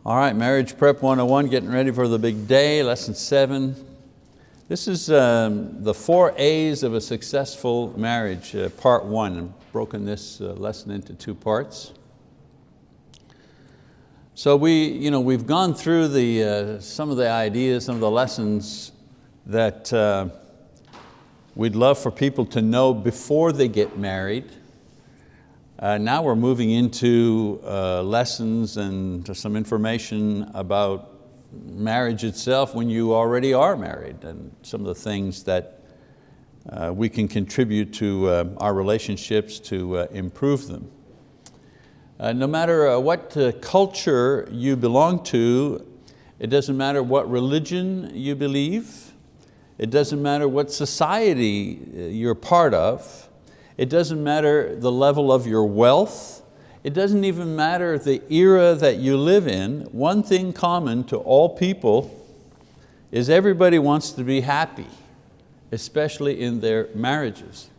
All right, Marriage Prep 101, getting ready for the big day, lesson 7. This is the 4 A's of a successful marriage, part 1. I've broken this lesson into 2 parts. So we've gone through some of the ideas, some of the lessons that we'd love for people to know before they get married. Now we're moving into lessons and some information about marriage itself when you already are married, and some of the things that we can contribute to our relationships to improve them. No matter what culture you belong to, it doesn't matter what religion you believe, it doesn't matter what society you're part of, it doesn't matter the level of your wealth. It doesn't even matter the era that you live in. One thing common to all people is everybody wants to be happy, especially in their marriages.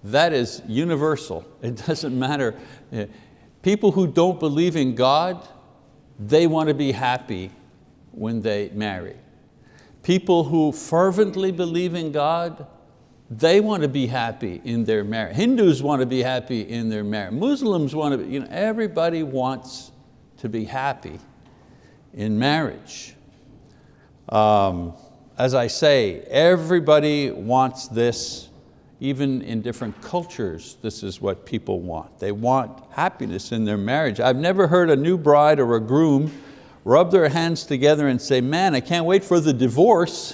That is universal. It doesn't matter. People who don't believe in God, they want to be happy when they marry. People who fervently believe in God, they want to be happy in their marriage. Hindus want to be happy in their marriage. Muslims want to be, everybody wants to be happy in marriage. As I say, everybody wants this, even in different cultures. This is what people want. They want happiness in their marriage. I've never heard a new bride or a groom rub their hands together and say, man, I can't wait for the divorce.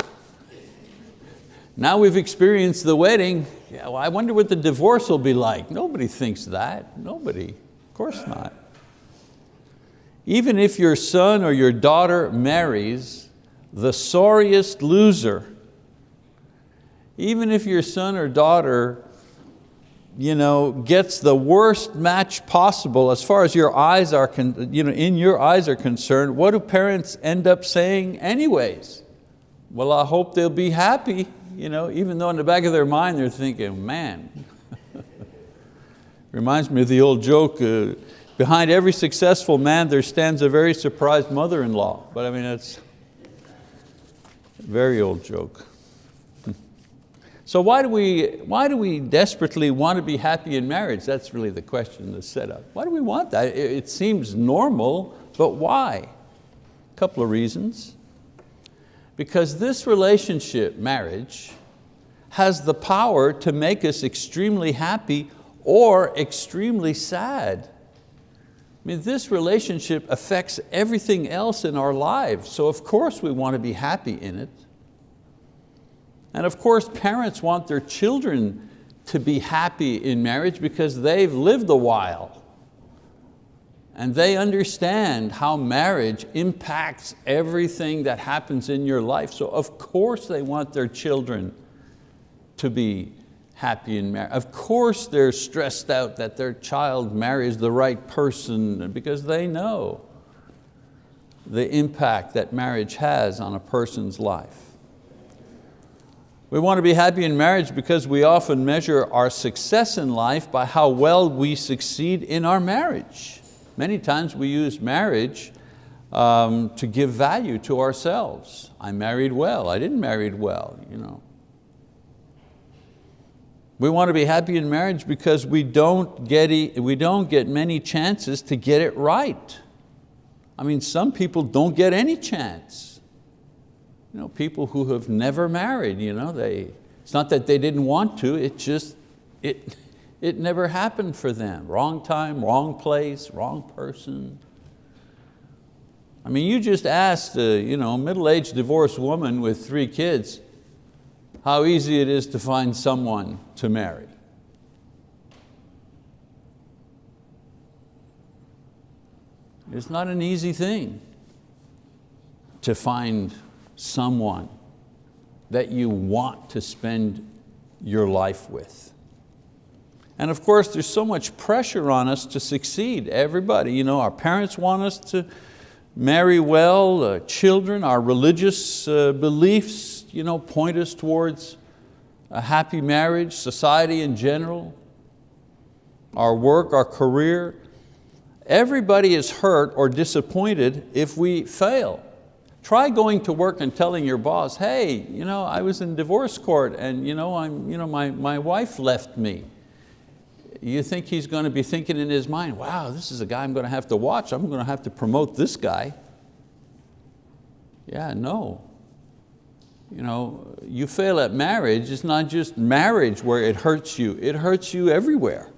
Now we've experienced the wedding, yeah, well, I wonder what the divorce will be like. Nobody thinks that, nobody, of course not. Even if your son or your daughter marries the sorriest loser, even if your son or daughter gets the worst match possible as far as your eyes are, in your eyes are concerned, what do parents end up saying anyways? Well, I hope they'll be happy. Even though in the back of their mind they're thinking, man. Reminds me of the old joke, behind every successful man there stands a very surprised mother-in-law. But I mean, it's a very old joke. So why do we desperately want to be happy in marriage? That's really the question that's set up. Why do we want that? It seems normal, but why? A couple of reasons. Because this relationship, marriage, has the power to make us extremely happy or extremely sad. I mean, this relationship affects everything else in our lives, so of course we want to be happy in it. And of course parents want their children to be happy in marriage because they've lived a while. And they understand how marriage impacts everything that happens in your life. So of course they want their children to be happy in marriage. Of course they're stressed out that their child marries the right person because they know the impact that marriage has on a person's life. We want to be happy in marriage because we often measure our success in life by how well we succeed in our marriage. Many times we use marriage to give value to ourselves. I married well, I didn't marry well. We want to be happy in marriage because we don't get many chances to get it right. I mean, some people don't get any chance. People who have never married, it's not that they didn't want to, it never happened for them. Wrong time, wrong place, wrong person. I mean, you just asked a middle-aged divorced woman with 3 kids how easy it is to find someone to marry. It's not an easy thing to find someone that you want to spend your life with. And of course, there's so much pressure on us to succeed. Everybody, our parents want us to marry well, children, our religious beliefs, point us towards a happy marriage, society in general, our work, our career. Everybody is hurt or disappointed if we fail. Try going to work and telling your boss, hey, I was in divorce court and my wife left me. You think he's going to be thinking in his mind, wow, this is a guy I'm going to have to watch. I'm going to have to promote this guy. Yeah, no. You fail at marriage, it's not just marriage where it hurts you everywhere.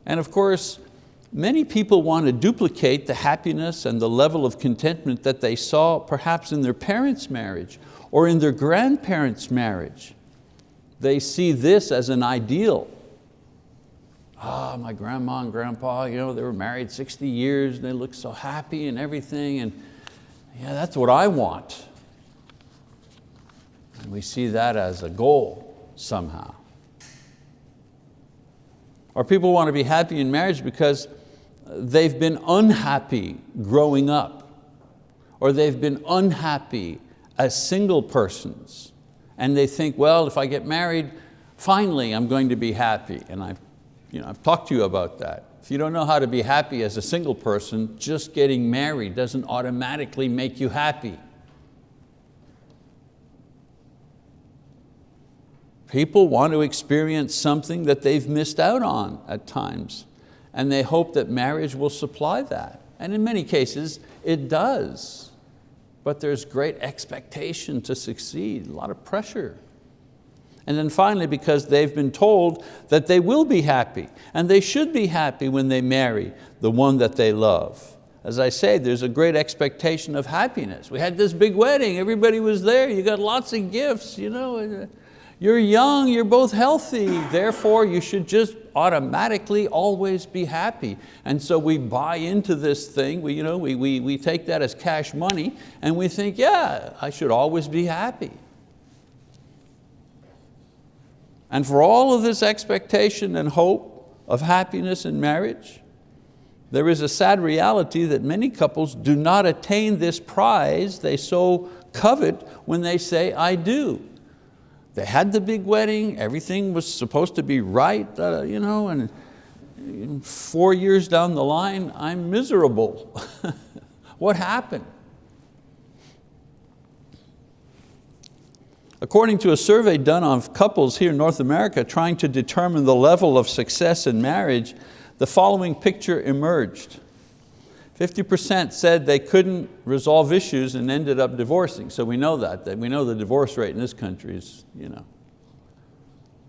And of course, many people want to duplicate the happiness and the level of contentment that they saw perhaps in their parents' marriage or in their grandparents' marriage. They see this as an ideal. My grandma and grandpa, they were married 60 years, and they look so happy and everything, and yeah, that's what I want. And we see that as a goal somehow. Or people want to be happy in marriage because they've been unhappy growing up, or they've been unhappy as single persons, and they think, well, if I get married, finally I'm going to be happy. And I've talked to you about that. If you don't know how to be happy as a single person, just getting married doesn't automatically make you happy. People want to experience something that they've missed out on at times, and they hope that marriage will supply that. And in many cases, it does. But there's great expectation to succeed, a lot of pressure. And then finally, because they've been told that they will be happy, and they should be happy when they marry the one that they love. As I say, there's a great expectation of happiness. We had this big wedding, everybody was there, you got lots of gifts, you're young, you're both healthy, therefore you should just automatically always be happy. And so we buy into this thing, we take that as cash money, and we think, yeah, I should always be happy. And for all of this expectation and hope of happiness in marriage, there is a sad reality that many couples do not attain this prize they so covet when they say, I do. They had the big wedding, everything was supposed to be right, and 4 years down the line, I'm miserable. What happened? According to a survey done on couples here in North America trying to determine the level of success in marriage, the following picture emerged. 50% said they couldn't resolve issues and ended up divorcing. So we know that we know the divorce rate in this country is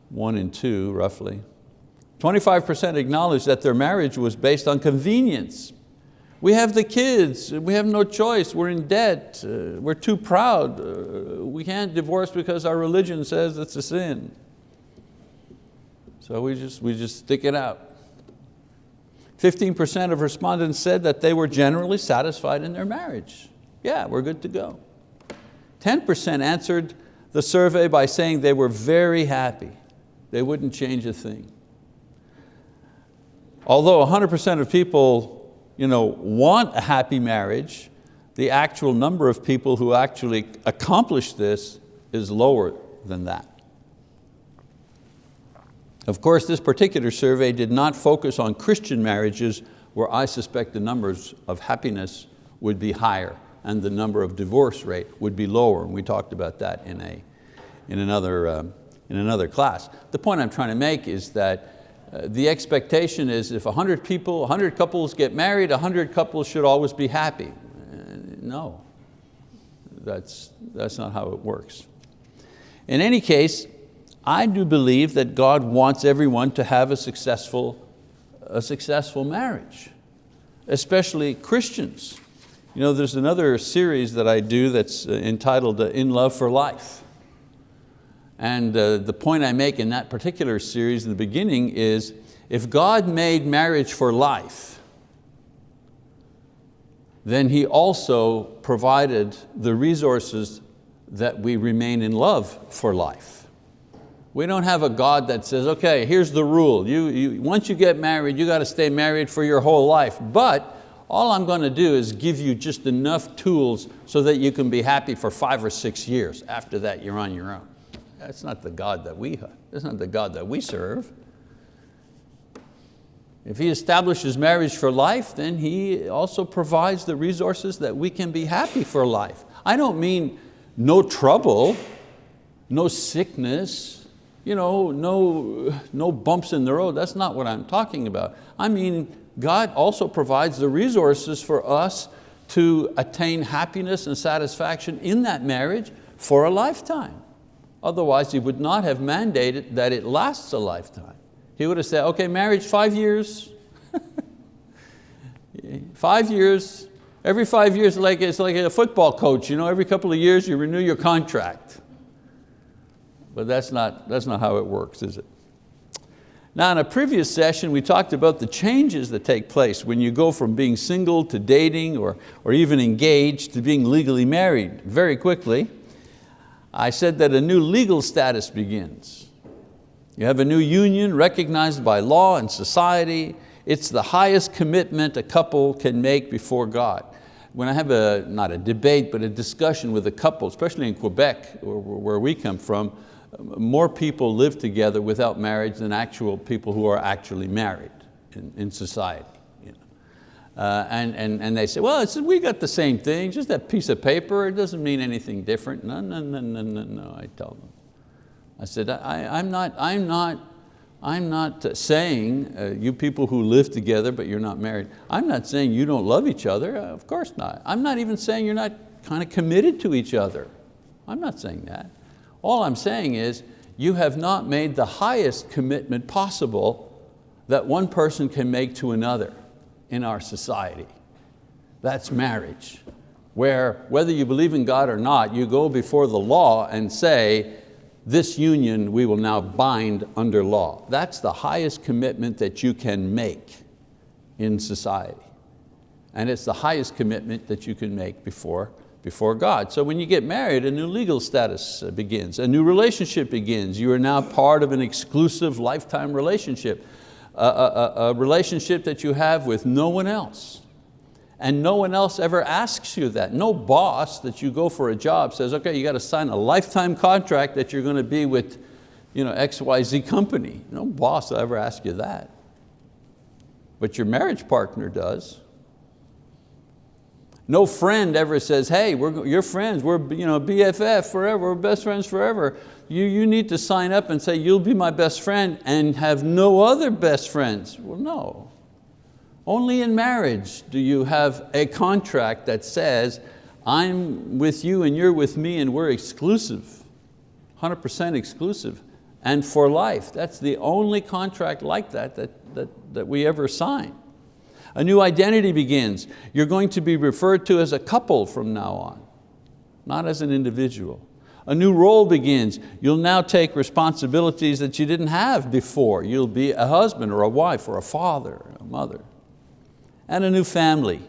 1 in 2 roughly. 25% acknowledged that their marriage was based on convenience. We have the kids, we have no choice, we're in debt, we're too proud, we can't divorce because our religion says it's a sin. So we just stick it out. 15% of respondents said that they were generally satisfied in their marriage. Yeah, we're good to go. 10% answered the survey by saying they were very happy. They wouldn't change a thing. Although 100% of people want a happy marriage, the actual number of people who actually accomplish this is lower than that. Of course, this particular survey did not focus on Christian marriages, where I suspect the numbers of happiness would be higher and the number of divorce rate would be lower. And we talked about that in another class. The point I'm trying to make is that the expectation is if 100 couples get married, 100 couples should always be happy. No, that's not how it works. In any case, I do believe that God wants everyone to have a successful marriage, especially Christians. There's another series that I do that's entitled In Love for Life. And the point I make in that particular series in the beginning is, if God made marriage for life, then He also provided the resources that we remain in love for life. We don't have a God that says, okay, here's the rule. Once you get married, you got to stay married for your whole life. But all I'm going to do is give you just enough tools so that you can be happy for 5 or 6 years. After that, you're on your own. That's not the God that we serve. If He establishes marriage for life, then He also provides the resources that we can be happy for life. I don't mean no trouble, no sickness, no bumps in the road. That's not what I'm talking about. I mean, God also provides the resources for us to attain happiness and satisfaction in that marriage for a lifetime. Otherwise, He would not have mandated that it lasts a lifetime. He would have said, okay, marriage 5 years. 5 years, every 5 years it's like a football coach. Every couple of years you renew your contract. But that's not how it works, is it? Now, in a previous session, we talked about the changes that take place when you go from being single to dating or even engaged to being legally married very quickly. I said that a new legal status begins. You have a new union recognized by law and society. It's the highest commitment a couple can make before God. When I have not a debate, but a discussion with a couple, especially in Quebec, where we come from, more people live together without marriage than actual people who are actually married in society. And they say, well, we got the same thing, just that piece of paper, it doesn't mean anything different. No, I tell them. I said, I'm not saying, you people who live together but you're not married, I'm not saying you don't love each other, of course not. I'm not even saying you're not kind of committed to each other. I'm not saying that. All I'm saying is you have not made the highest commitment possible that one person can make to another in our society. That's marriage, where whether you believe in God or not, you go before the law and say, this union we will now bind under law. That's the highest commitment that you can make in society. And it's the highest commitment that you can make before God. So when you get married, a new legal status begins, a new relationship begins. You are now part of an exclusive lifetime relationship, a relationship that you have with no one else. And no one else ever asks you that. No boss that you go for a job says, okay, you got to sign a lifetime contract that you're going to be with XYZ company. No boss will ever ask you that. But your marriage partner does. No friend ever says, hey, you're friends, we're BFF forever, we're best friends forever. You need to sign up and say, you'll be my best friend and have no other best friends. Well, no. Only in marriage do you have a contract that says, I'm with you and you're with me and we're exclusive, 100% exclusive, and for life. That's the only contract like that we ever sign. A new identity begins. You're going to be referred to as a couple from now on, not as an individual. A new role begins. You'll now take responsibilities that you didn't have before. You'll be a husband or a wife or a father, a mother. And a new family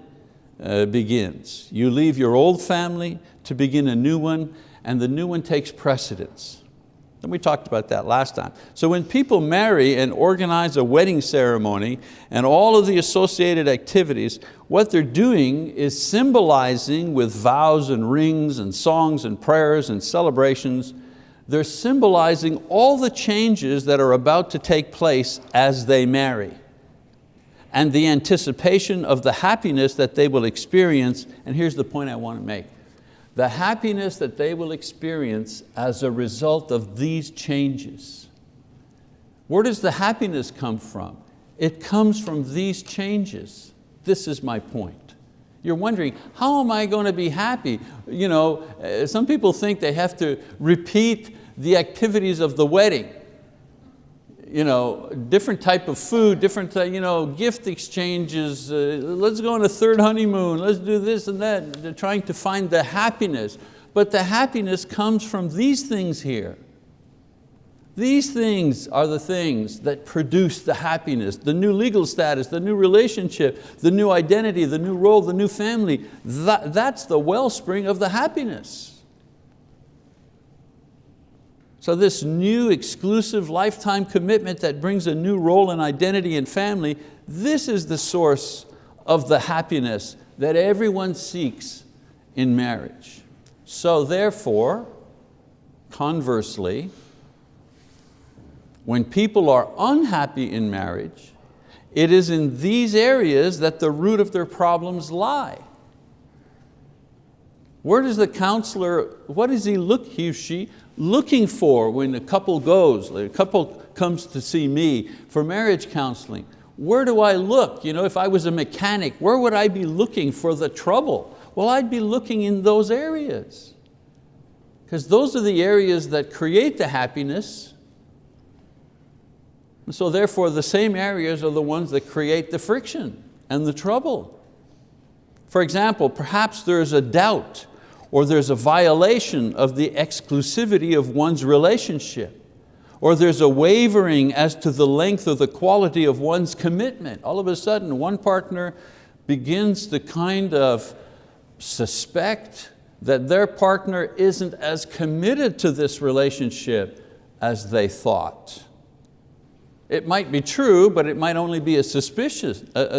begins. You leave your old family to begin a new one, and the new one takes precedence. And we talked about that last time. So when people marry and organize a wedding ceremony and all of the associated activities, what they're doing is symbolizing with vows and rings and songs and prayers and celebrations, they're symbolizing all the changes that are about to take place as they marry, and the anticipation of the happiness that they will experience. And here's the point I want to make. The happiness that they will experience as a result of these changes. Where does the happiness come from? It comes from these changes. This is my point. You're wondering, how am I going to be happy? Some people think they have to repeat the activities of the wedding. Different type of food, different gift exchanges, let's go on a third honeymoon, let's do this and that. They're trying to find the happiness. But the happiness comes from these things here. These things are the things that produce the happiness, the new legal status, the new relationship, the new identity, the new role, the new family. That's the wellspring of the happiness. So this new exclusive lifetime commitment that brings a new role and identity and family, this is the source of the happiness that everyone seeks in marriage. So therefore, conversely, when people are unhappy in marriage, it is in these areas that the root of their problems lie. Where does the counselor, what is he or she looking for when a couple comes to see me for marriage counseling? Where do I look? If I was a mechanic, where would I be looking for the trouble? Well, I'd be looking in those areas, because those are the areas that create the happiness. And so therefore the same areas are the ones that create the friction and the trouble. For example, perhaps there's a doubt or there's a violation of the exclusivity of one's relationship, or there's a wavering as to the length or the quality of one's commitment. All of a sudden, one partner begins to kind of suspect that their partner isn't as committed to this relationship as they thought. It might be true, but it might only be a suspicion. In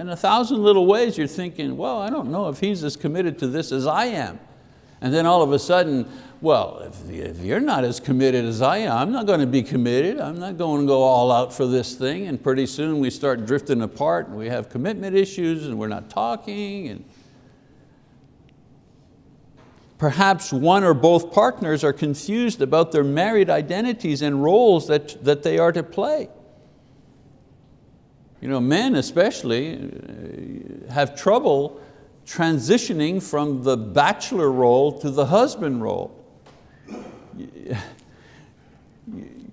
1,000 little ways you're thinking, well, I don't know if he's as committed to this as I am. And then all of a sudden, well, if you're not as committed as I am, I'm not going to be committed. I'm not going to go all out for this thing. And pretty soon we start drifting apart and we have commitment issues and we're not talking. And perhaps one or both partners are confused about their married identities and roles that they are to play. Men especially have trouble transitioning from the bachelor role to the husband role.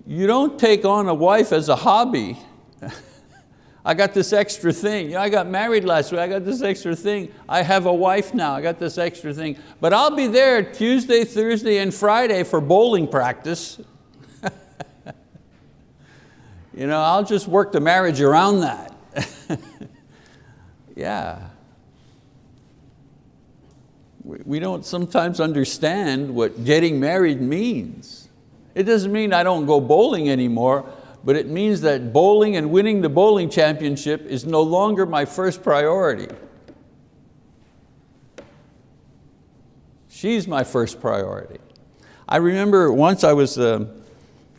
You don't take on a wife as a hobby. I got this extra thing. I got married last week, I got this extra thing. I have a wife now, I got this extra thing. But I'll be there Tuesday, Thursday, and Friday for bowling practice. I'll just work the marriage around that. Yeah. We don't sometimes understand what getting married means. It doesn't mean I don't go bowling anymore, but it means that bowling and winning the bowling championship is no longer my first priority. She's my first priority. I remember once I was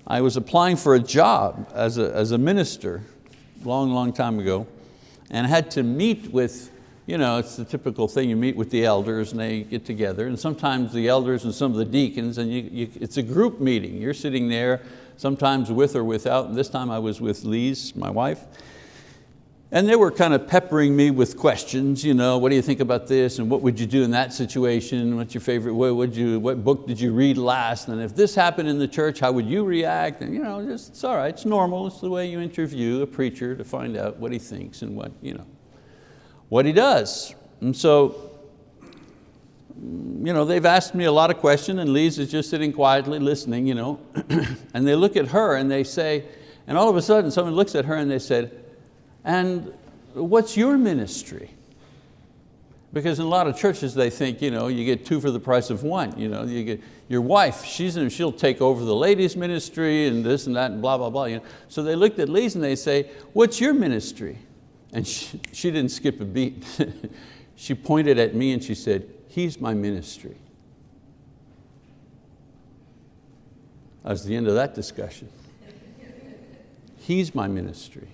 applying for a job as a minister, long time ago, and I had to meet with, it's the typical thing, you meet with the elders and they get together, and sometimes the elders and some of the deacons, and it's a group meeting. You're sitting there, sometimes with or without, and this time I was with Lise, my wife, and they were kind of peppering me with questions, what do you think about this, and what would you do in that situation, what's your favorite, what book did you read last, and if this happened in the church, how would you react, and it's all right, it's normal, it's the way you interview a preacher to find out what he thinks and what he does. And so, they've asked me a lot of questions, and Lise is just sitting quietly listening, and they look at her and they say, and all of a sudden someone looks at her and they said, and what's your ministry? Because in a lot of churches they think, you get two for the price of one. You get your wife, she'll take over the ladies' ministry and this and that and blah, blah, blah. So they looked at Lise and they say, what's your ministry? And she didn't skip a beat. She pointed at me and she said, he's my ministry. That was the end of that discussion. He's my ministry.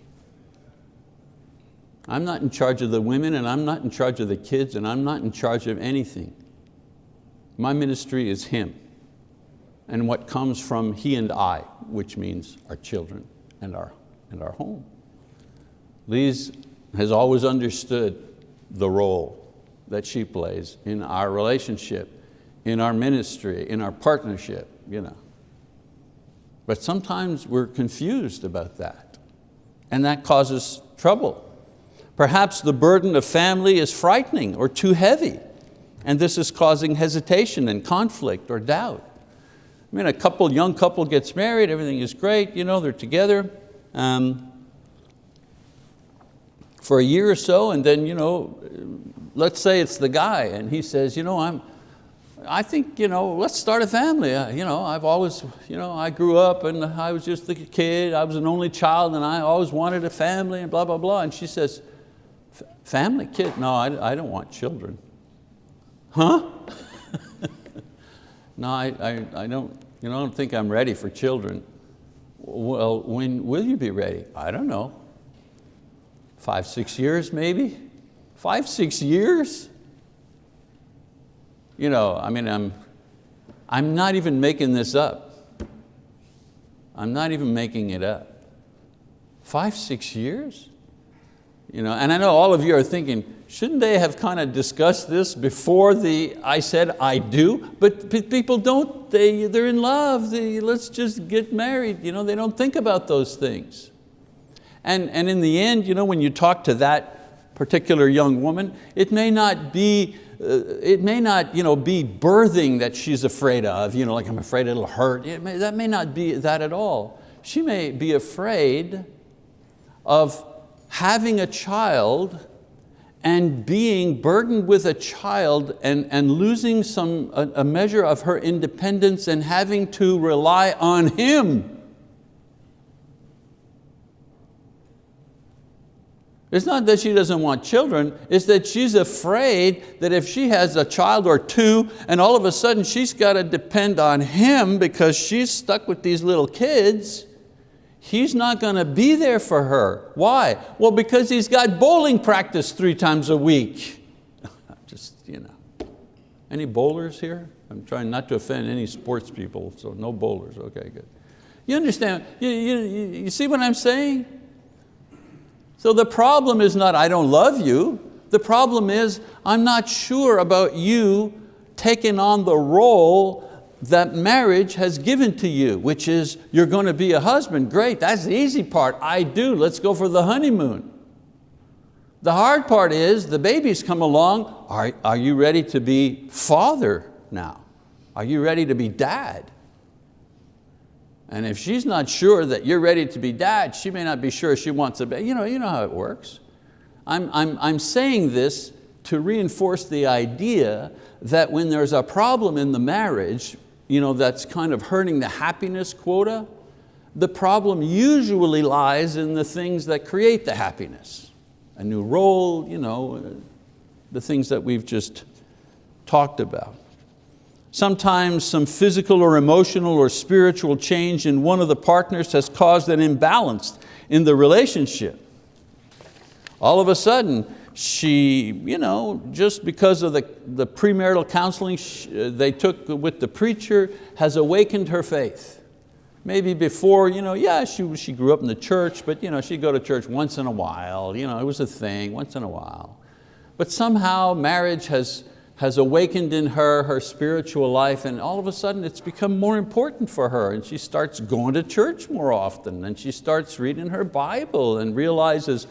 I'm not in charge of the women, and I'm not in charge of the kids, and I'm not in charge of anything. My ministry is him and what comes from he and I, which means our children and our home. Lise has always understood the role that she plays in our relationship, in our ministry, in our partnership. But sometimes we're confused about that, and that causes trouble. Perhaps the burden of family is frightening or too heavy, and this is causing hesitation and conflict or doubt. A young couple gets married, everything is great, they're together for a year or so, and then let's say it's the guy, and he says, I think, let's start a family. I've always, I grew up and I was just a kid, I was an only child, and I always wanted a family and blah, blah, blah. And she says, family, kid? No, I don't want children. Huh? No, I don't think I'm ready for children. Well, when will you be ready? I don't know. 5, 6 years maybe. 5, 6 years? You know, I mean, I'm not even making this up. I'm not even making it up. 5, 6 years? You know, and I know all of you are thinking, shouldn't they have kind of discussed this before I said I do? But people don't, they're in love, let's just get married. You know, they don't think about those things. And in the end, you know, when you talk to that particular young woman, it may not be birthing that she's afraid of, you know, like I'm afraid it'll hurt. That may not be that at all. She may be afraid of having a child and being burdened with a child and losing a measure of her independence and having to rely on him. It's not that she doesn't want children, it's that she's afraid that if she has a child or two and all of a sudden she's got to depend on him because she's stuck with these little kids, he's not going to be there for her. Why? Well, because he's got bowling practice 3 times a week. Just, you know. Any bowlers here? I'm trying not to offend any sports people, so no bowlers, okay, good. You understand, you see what I'm saying? So the problem is not I don't love you. The problem is I'm not sure about you taking on the role that marriage has given to you, which is you're going to be a husband. Great, that's the easy part. I do, let's go for the honeymoon. The hard part is the baby's come along. Are you ready to be father now? Are you ready to be dad? And if she's not sure that you're ready to be dad, she may not be sure she wants a baby. You know how it works. I'm saying this to reinforce the idea that when there's a problem in the marriage, you know, that's kind of hurting the happiness quota, the problem usually lies in the things that create the happiness. A new role, you know, the things that we've just talked about. Sometimes some physical or emotional or spiritual change in one of the partners has caused an imbalance in the relationship. All of a sudden, she, you know, just because of the premarital counseling they took with the preacher, has awakened her faith. Maybe before, you know, yeah, she grew up in the church, but you know, she'd go to church once in a while. You know, it was a thing, once in a while. But somehow marriage has awakened in her spiritual life, and all of a sudden it's become more important for her, and she starts going to church more often, and she starts reading her Bible and realizes,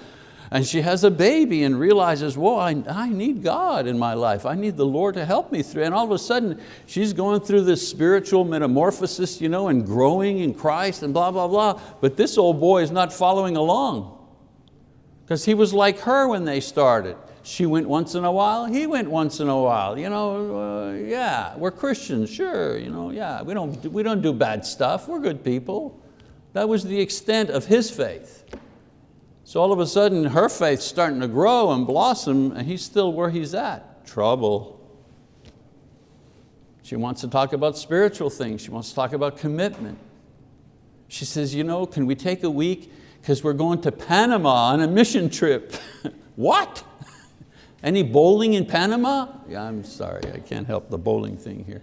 and she has a baby and realizes, whoa, I need God in my life. I need the Lord to help me through. And all of a sudden she's going through this spiritual metamorphosis, you know, and growing in Christ and blah, blah, blah. But this old boy is not following along because he was like her when they started. She went once in a while, he went once in a while. You know, yeah, we're Christians, sure. You know, yeah, we don't do bad stuff. We're good people. That was the extent of his faith. So all of a sudden, her faith's starting to grow and blossom, and he's still where he's at. Trouble. She wants to talk about spiritual things. She wants to talk about commitment. She says, you know, can we take a week? Because we're going to Panama on a mission trip. What? Any bowling in Panama? Yeah, I'm sorry, I can't help the bowling thing here.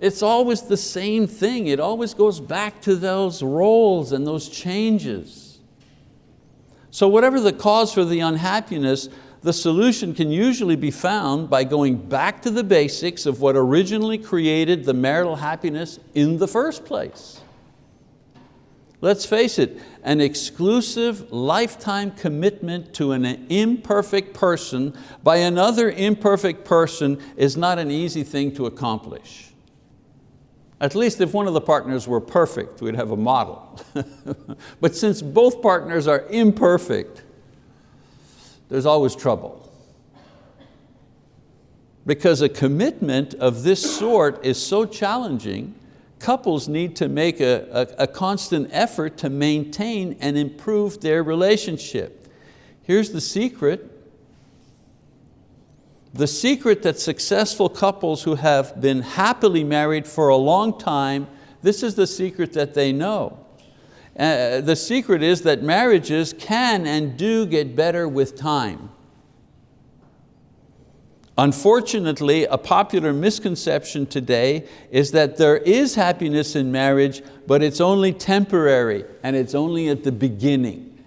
It's always the same thing. It always goes back to those roles and those changes. So whatever the cause for the unhappiness, the solution can usually be found by going back to the basics of what originally created the marital happiness in the first place. Let's face it, an exclusive lifetime commitment to an imperfect person by another imperfect person is not an easy thing to accomplish. At least if one of the partners were perfect, we'd have a model. But since both partners are imperfect, there's always trouble. Because a commitment of this sort is so challenging, couples need to make a constant effort to maintain and improve their relationship. Here's the secret. The secret that successful couples who have been happily married for a long time, this is the secret that they know. The secret is that marriages can and do get better with time. Unfortunately, a popular misconception today is that there is happiness in marriage, but it's only temporary and it's only at the beginning.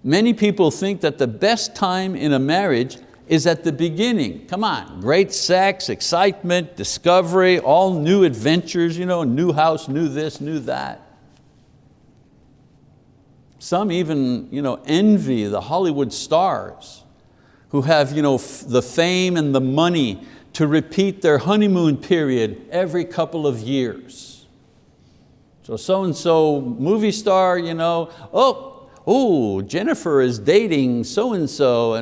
Many people think that the best time in a marriage is at the beginning. Come on, great sex, excitement, discovery, all new adventures, new house, new this, new that. Some even envy the Hollywood stars who have the fame and the money to repeat their honeymoon period every couple of years. So so-and-so movie star, Jennifer is dating so-and-so,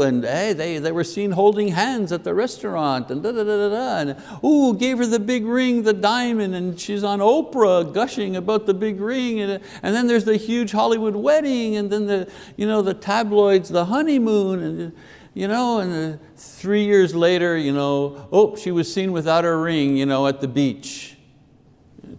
and hey, they were seen holding hands at the restaurant, and and gave her the big ring, the diamond, and she's on Oprah gushing about the big ring, and then there's the huge Hollywood wedding, and then the tabloids, the honeymoon, and 3 years later, she was seen without her ring, at the beach.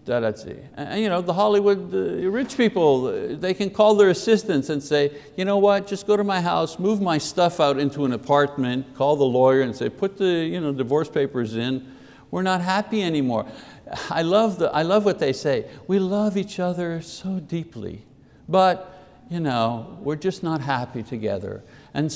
That's it. And the Hollywood rich people, they can call their assistants and say, you know what, just go to my house, move my stuff out into an apartment, call the lawyer and say, put the divorce papers in. We're not happy anymore. I love what they say. We love each other so deeply, but we're just not happy together. And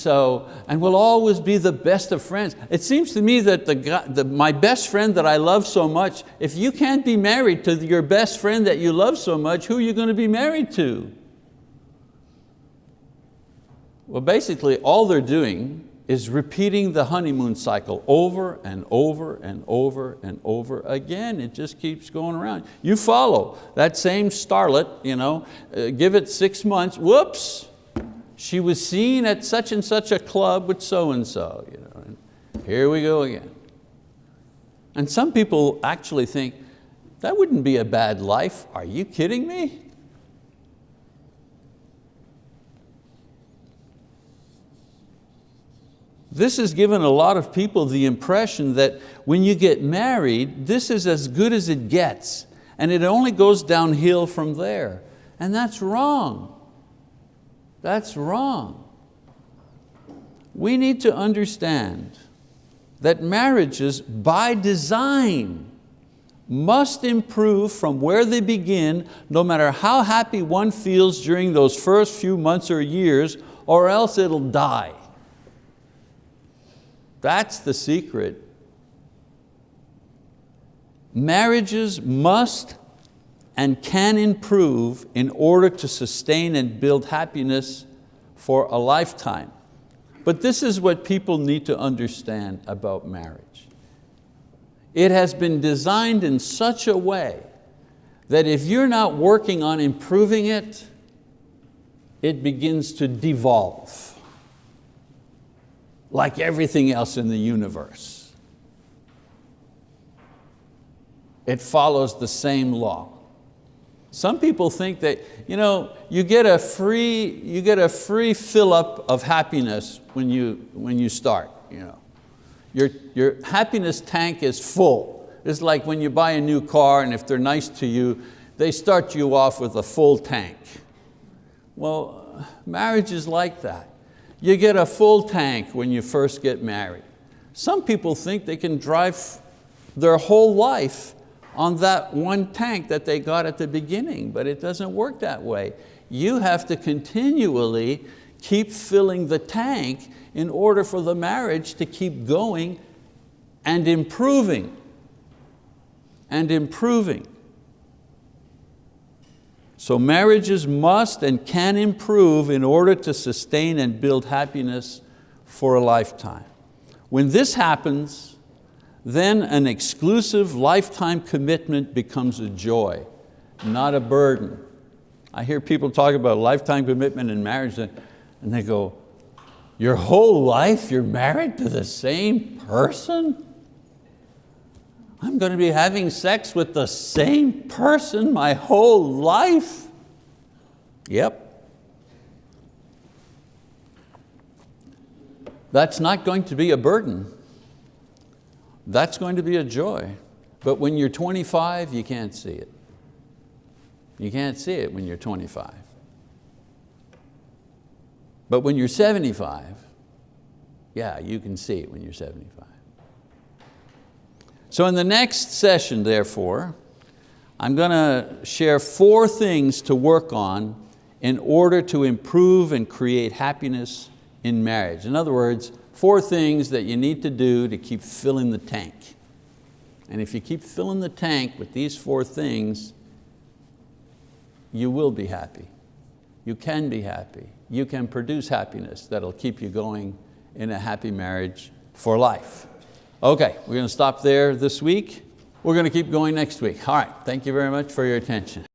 we'll always be the best of friends. It seems to me that my best friend that I love so much, if you can't be married to your best friend that you love so much, who are you going to be married to? Well, basically all they're doing is repeating the honeymoon cycle over and over and over and over again. It just keeps going around. You follow that same starlet, give it 6 months, whoops, she was seen at such and such a club with so-and-so. And here we go again. And some people actually think, that wouldn't be a bad life. Are you kidding me? This has given a lot of people the impression that when you get married, this is as good as it gets, and it only goes downhill from there. And that's wrong. That's wrong. We need to understand that marriages, by design, must improve from where they begin, no matter how happy one feels during those first few months or years, or else it'll die. That's the secret. Marriages must and can improve in order to sustain and build happiness for a lifetime. But this is what people need to understand about marriage. It has been designed in such a way that if you're not working on improving it, it begins to devolve, like everything else in the universe. It follows the same law. Some people think that you get a free fill-up of happiness when you start. Your happiness tank is full. It's like when you buy a new car, and if they're nice to you, they start you off with a full tank. Well, marriage is like that. You get a full tank when you first get married. Some people think they can drive their whole life on that one tank that they got at the beginning, but it doesn't work that way. You have to continually keep filling the tank in order for the marriage to keep going and improving and improving. So marriages must and can improve in order to sustain and build happiness for a lifetime. When this happens, then an exclusive lifetime commitment becomes a joy, not a burden. I hear people talk about lifetime commitment in marriage, and they go, your whole life you're married to the same person? I'm going to be having sex with the same person my whole life? Yep. That's not going to be a burden. That's going to be a joy. But when you're 25, you can't see it. You can't see it when you're 25. But when you're 75, yeah, you can see it when you're 75. So in the next session, therefore, I'm going to share 4 things to work on in order to improve and create happiness in marriage. In other words, 4 things that you need to do to keep filling the tank. And if you keep filling the tank with these 4 things, you will be happy. You can be happy. You can produce happiness that'll keep you going in a happy marriage for life. Okay, we're going to stop there this week. We're going to keep going next week. All right, thank you very much for your attention.